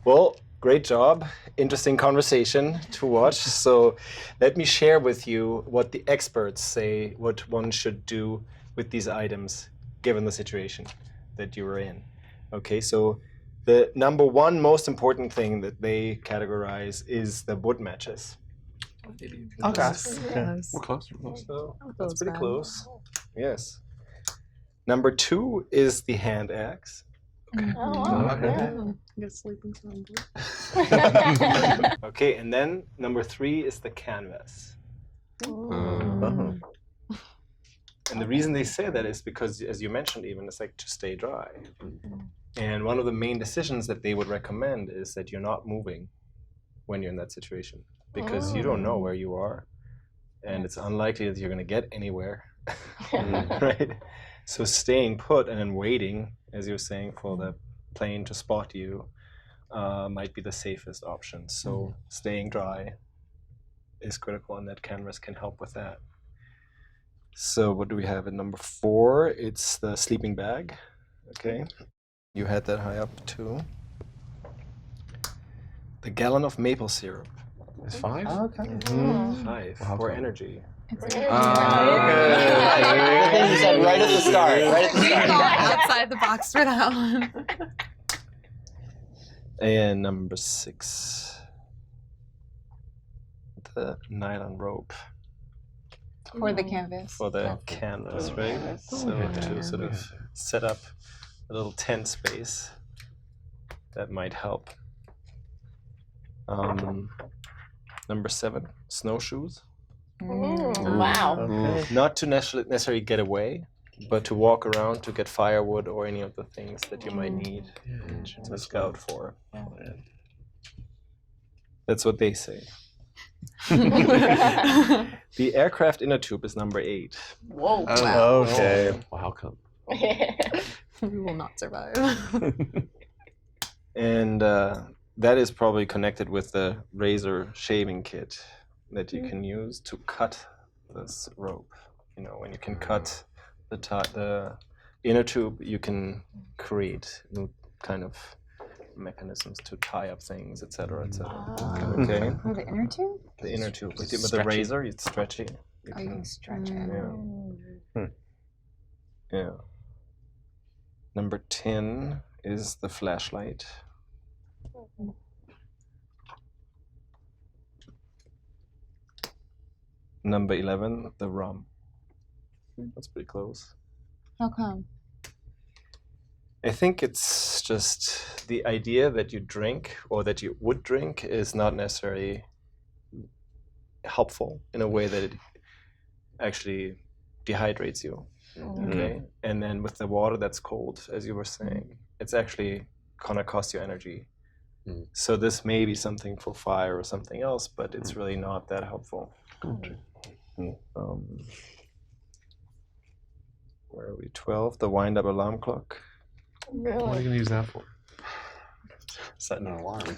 Well, great job. Interesting conversation to watch. So let me share with you what the experts say what one should do with these items given the situation that you were in. Okay, so the number one most important thing that they categorize is the wood matches. Okay. We're close. So that's pretty close. Yes. Number two is the hand axe. Okay. Get sleeping time. Okay, and then number three is the canvas. And the reason they say that is because, as you mentioned, even it's like to stay dry. And one of the main decisions that they would recommend is that you're not moving when you're in that situation, because you don't know where you are, and it's unlikely that you're going to get anywhere, right? So staying put and then waiting, as you were saying, for the plane to spot you might be the safest option. So staying dry is critical, and that canvas can help with that. So what do we have at number four? It's the sleeping bag. Okay, you had that high up too. The gallon of maple syrup. It's 5? Okay. 5 Wow, for okay. energy. Then you said right at the start. Right at the We start. thought outside the box for that one. And number 6, the nylon rope For the canvas. for the canvas, right? So to sort of set up a little tent space, that might help. Number 7, snowshoes. Wow. Not to necessarily get away, but to walk around to get firewood or any of the things that you might need to scout for. That's what they say. The aircraft inner tube is number 8. Whoa. Okay. Well, how come? We will not survive. And that is probably connected with the razor shaving kit that you can use to cut this rope. You know, when you can cut the inner tube, you can create new kind of mechanisms to tie up things, etc., etc. Okay. Oh, the inner tube? The inner tube with the Stretchy. razor, it's stretchy. You Oh, you can stretch it. Yeah. Number 10 is the flashlight. Number 11, the rum. That's pretty close. How come? I think it's just the idea that you drink or that you would drink is not necessarily helpful in a way that it actually dehydrates you. Okay, and then with the water that's cold, as you were saying, it's actually gonna cost you energy. So this may be something for fire or something else, but it's really not that helpful. Where are we? 12, the wind-up alarm clock. What are you going to use that for? Setting an alarm.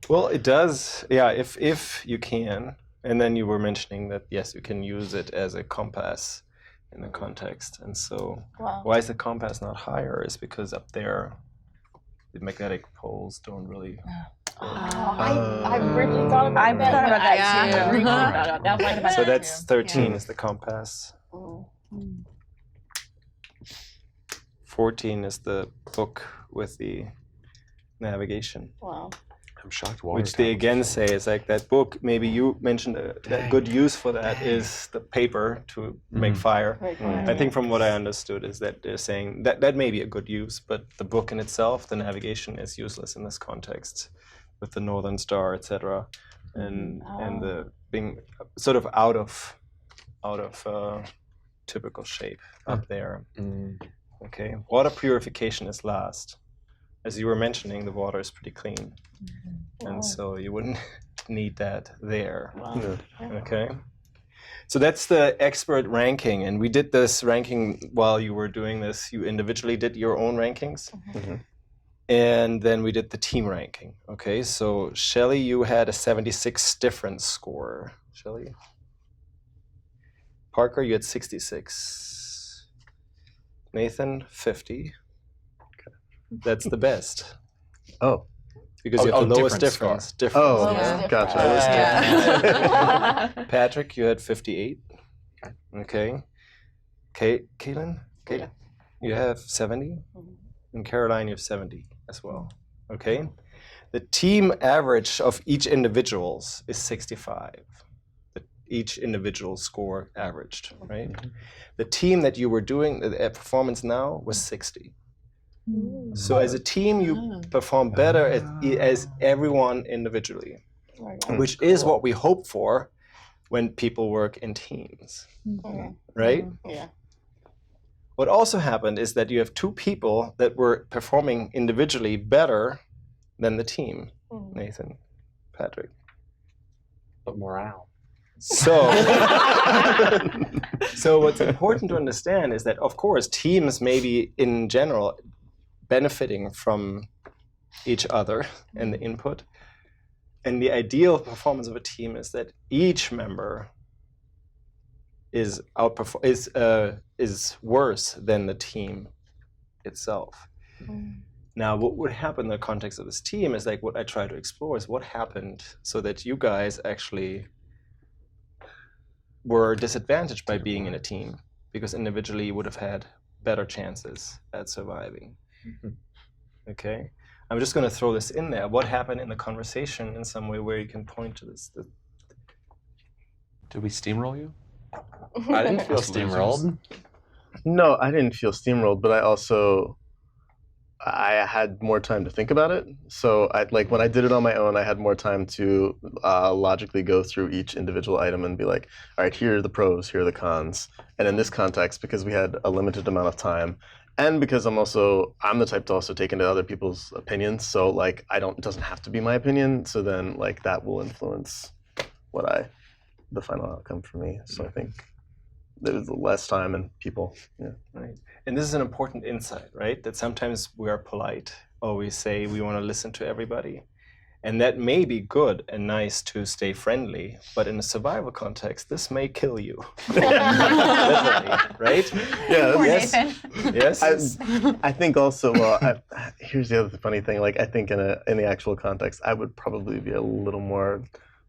Well, it does, yeah, if you can. And then you were mentioning that, yes, you can use it as a compass in the context. And so why is the compass not higher is because up there, the magnetic poles don't really... I really thought about that too. Yeah. So that's 13 is the compass. 14 is the book with the navigation. Wow. I'm shocked. Which they again say is like that book, maybe you mentioned that good use for that is the paper to make fire. I think from what I understood is that they're saying that may be a good use, but the book in itself, the navigation is useless in this context with the Northern Star, etc. And the being sort of out of typical shape up there. Okay, water purification is last. As you were mentioning, the water is pretty clean. And so you wouldn't need that there. Okay. So that's the expert ranking. And we did this ranking while you were doing this. You individually did your own rankings. And then we did the team ranking. Okay. So Shelley, you had a 76 difference score. Shelley? Parker, you had 66. Nathan, 50. Okay. That's the best. Oh. Because you have the lowest difference difference. score. Difference. Yeah. Gotcha. Yeah. Patrick, you had 58. Okay. Caitlin? Yeah. You have 70. And Caroline, you have 70 as well. Okay. The team average of each individuals is 65. Each individual score averaged, right? The team that you were doing the performance now was 60. So as a team, you perform better as everyone individually, which is what we hope for when people work in teams, right? Yeah. What also happened is that you have two people that were performing individually better than the team, Nathan, Patrick. But morale. So, so what's important to understand is that, of course, teams may be in general benefiting from each other and the input. And the ideal performance of a team is that each member is worse than the team itself. Now, what would happen in the context of this team is like what I try to explore is what happened so that you guys actually were disadvantaged by being in a team, because individually you would have had better chances at surviving. Okay? I'm just going to throw this in there. What happened in the conversation in some way where you can point to this? Did we steamroll you? I didn't feel steamrolled. No, I didn't feel steamrolled, but I had more time to think about it. So when I did it on my own, I had more time to logically go through each individual item and be like, all right, here are the pros, here are the cons. And in this context, because we had a limited amount of time, and because I'm the type to also take into other people's opinions, so like it doesn't have to be my opinion, so then like that will influence the final outcome for me. So I think there's less time and people. Yeah. Right. And this is an important insight, right? That sometimes we are polite, or we say we want to listen to everybody. And that may be good and nice to stay friendly, but in a survival context, this may kill you. Literally, right? Yeah. Poor Yes. Nathan. Yes. I think also, here's the other funny thing. Like I think in the actual context, I would probably be a little more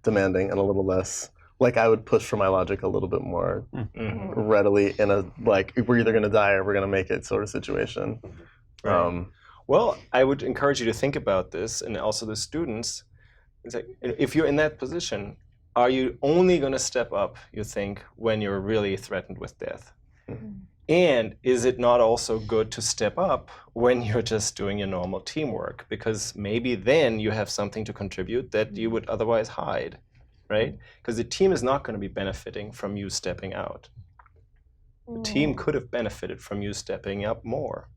demanding and a little less. Like I would push for my logic a little bit more readily in a like we're either going to die or we're going to make it sort of situation. Right. Well, I would encourage you to think about this, and also the students. It's like, if you're in that position, are you only going to step up, you think, when you're really threatened with death? And is it not also good to step up when you're just doing your normal teamwork? Because maybe then you have something to contribute that you would otherwise hide, right? Because the team is not going to be benefiting from you stepping out. The team could have benefited from you stepping up more,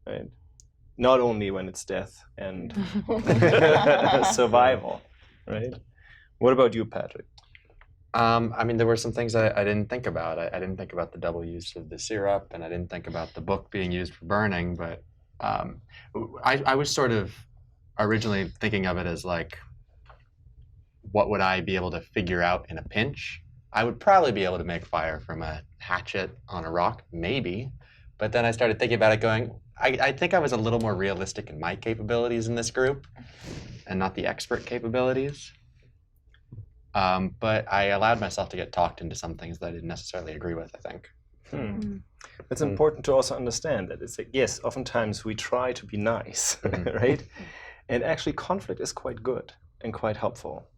right? Not only when it's death and survival, right? What about you, Patrick? I mean, there were some things I didn't think about. I didn't think about the double use of the syrup, and I didn't think about the book being used for burning, but I was sort of originally thinking of it as like, what would I be able to figure out in a pinch? I would probably be able to make fire from a hatchet on a rock, maybe. But then I started thinking about it going, I think I was a little more realistic in my capabilities in this group and not the expert capabilities. But I allowed myself to get talked into some things that I didn't necessarily agree with, I think. It's important to also understand that it's like, yes, oftentimes we try to be nice, right? And actually conflict is quite good and quite helpful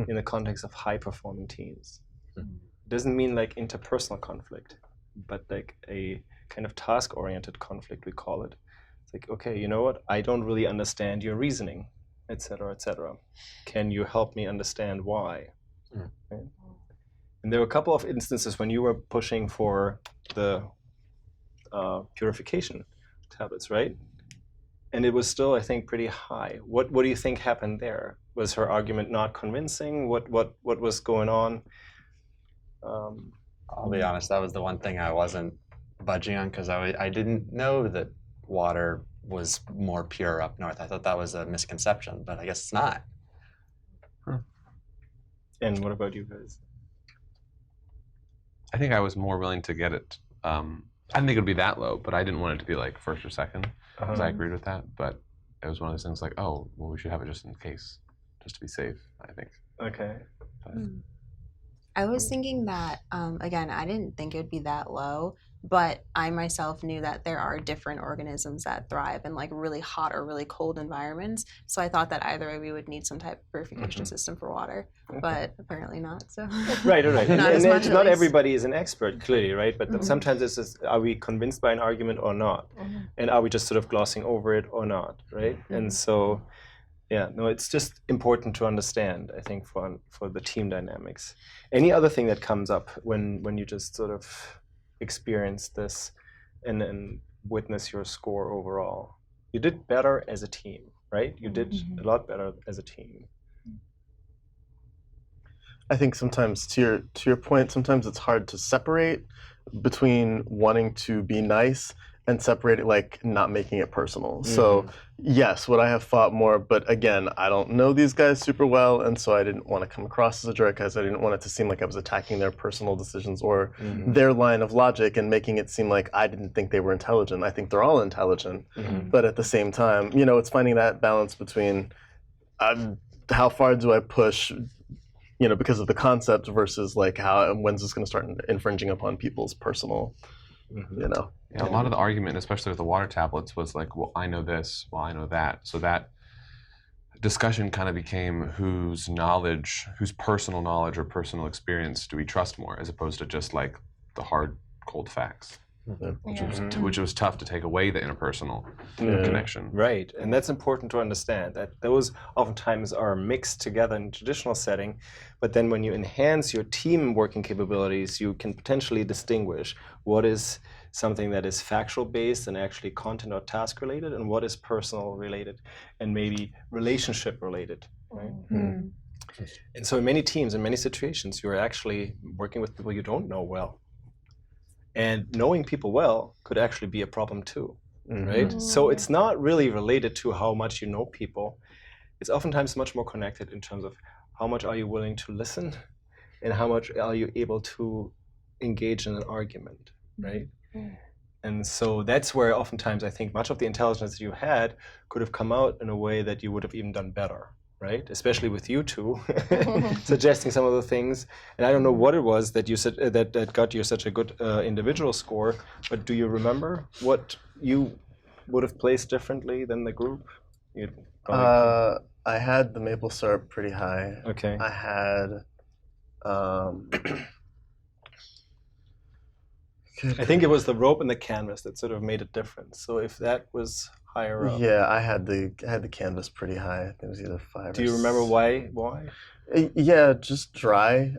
in the context of high-performing teams. It doesn't mean like interpersonal conflict, but like a kind of task-oriented conflict, we call it. It's like, okay, you know what? I don't really understand your reasoning, etc., etc. Can you help me understand why? Right? And there were a couple of instances when you were pushing for the purification tablets, right? And it was still, I think, pretty high. What do you think happened there? Was her argument not convincing? What was going on? I'll be honest, that was the one thing I wasn't budging on because I didn't know that water was more pure up north. I thought that was a misconception, but I guess it's not. And what about you guys? I think I was more willing to get it. I didn't think it would be that low, but I didn't want it to be like first or second, because I agreed with that. But it was one of those things like, oh, well, we should have it just in case, just to be safe, I think. Okay. I was thinking that, again, I didn't think it would be that low, but I myself knew that there are different organisms that thrive in like really hot or really cold environments. So I thought that either way we would need some type of purification system for water, but apparently not. So Right. And, Not as and much, at not least. everybody is an expert, clearly, right? But sometimes it's just, are we convinced by an argument or not? And are we just sort of glossing over it or not, right? And so, yeah, no, it's just important to understand, I think, for the team dynamics. Any other thing that comes up when you just sort of experience this and witness your score overall? You did better as a team, right? You did a lot better as a team. I think sometimes to your point, sometimes it's hard to separate between wanting to be nice and separate it, like not making it personal. So yes, would I have fought more? But again, I don't know these guys super well, and so I didn't want to come across as a jerk, as I didn't want it to seem like I was attacking their personal decisions or their line of logic and making it seem like I didn't think they were intelligent. I think they're all intelligent, but at the same time, it's finding that balance between how far do I push, because of the concept versus like when's this going to start infringing upon people's personal, Yeah, a lot of the argument, especially with the water tablets, was like, well, I know this, well, I know that. So that discussion kind of became whose personal knowledge or personal experience do we trust more, as opposed to just like the hard, cold facts, which was tough to take away the interpersonal connection. Right, and that's important to understand, that those oftentimes are mixed together in a traditional setting, but then when you enhance your team working capabilities, you can potentially distinguish what is something that is factual based and actually content or task related, and what is personal related and maybe relationship related, right? And so in many teams, in many situations, you're actually working with people you don't know well. And knowing people well could actually be a problem too, right? So it's not really related to how much you know people. It's oftentimes much more connected in terms of how much are you willing to listen and how much are you able to engage in an argument, right? And so that's where oftentimes I think much of the intelligence that you had could have come out in a way that you would have even done better, right? Especially with you two suggesting some of the things. And I don't know what it was that you said that got you such a good individual score, but do you remember what you would have placed differently than the group? I had the maple syrup pretty high. Okay. I had I think it was the rope and the canvas that sort of made a difference. So if that was higher up. Yeah, I had the canvas pretty high. I think it was either 5 Do you remember why? Yeah, just dry.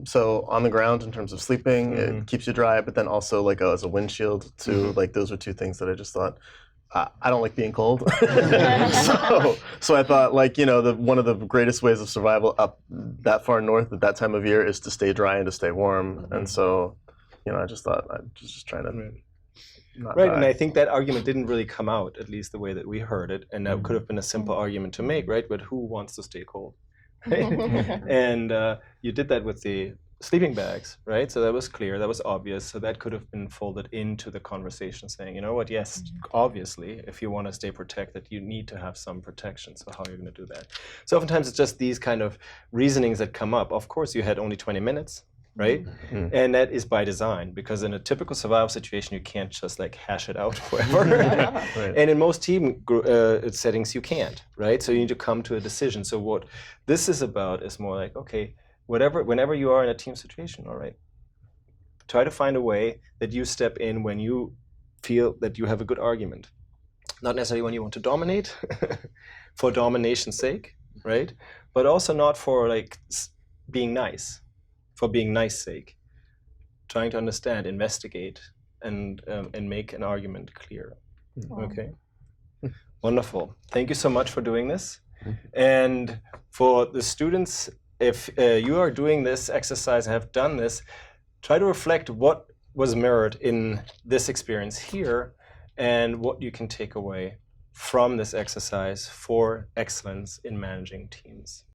So on the ground in terms of sleeping, it keeps you dry, but then also like as a windshield too. Like those are two things that I just thought, I don't like being cold. so I thought like, one of the greatest ways of survival up that far north at that time of year is to stay dry and to stay warm. And so, I just thought I was just trying to not Right, die. and I think that argument didn't really come out, at least the way that we heard it, and that could have been a simple argument to make, right? But who wants to stay cold? Right? And you did that with the sleeping bags, right? So that was clear, that was obvious. So that could have been folded into the conversation, saying, you know what, yes, obviously, if you want to stay protected, you need to have some protection. So how are you going to do that? So oftentimes it's just these kind of reasonings that come up. Of course, you had only 20 minutes. Right? And that is by design, because in a typical survival situation, you can't just like hash it out forever. And in most team settings, you can't, right? So you need to come to a decision. So what this is about is more like, okay, whenever you are in a team situation, all right, try to find a way that you step in when you feel that you have a good argument. Not necessarily when you want to dominate for domination's sake, right? But also not for like being nice. For being nice sake, trying to understand, investigate, and make an argument clear. Okay, wonderful. Thank you so much for doing this. And for the students, if you are doing this exercise and have done this, try to reflect what was mirrored in this experience here, and what you can take away from this exercise for excellence in managing teams.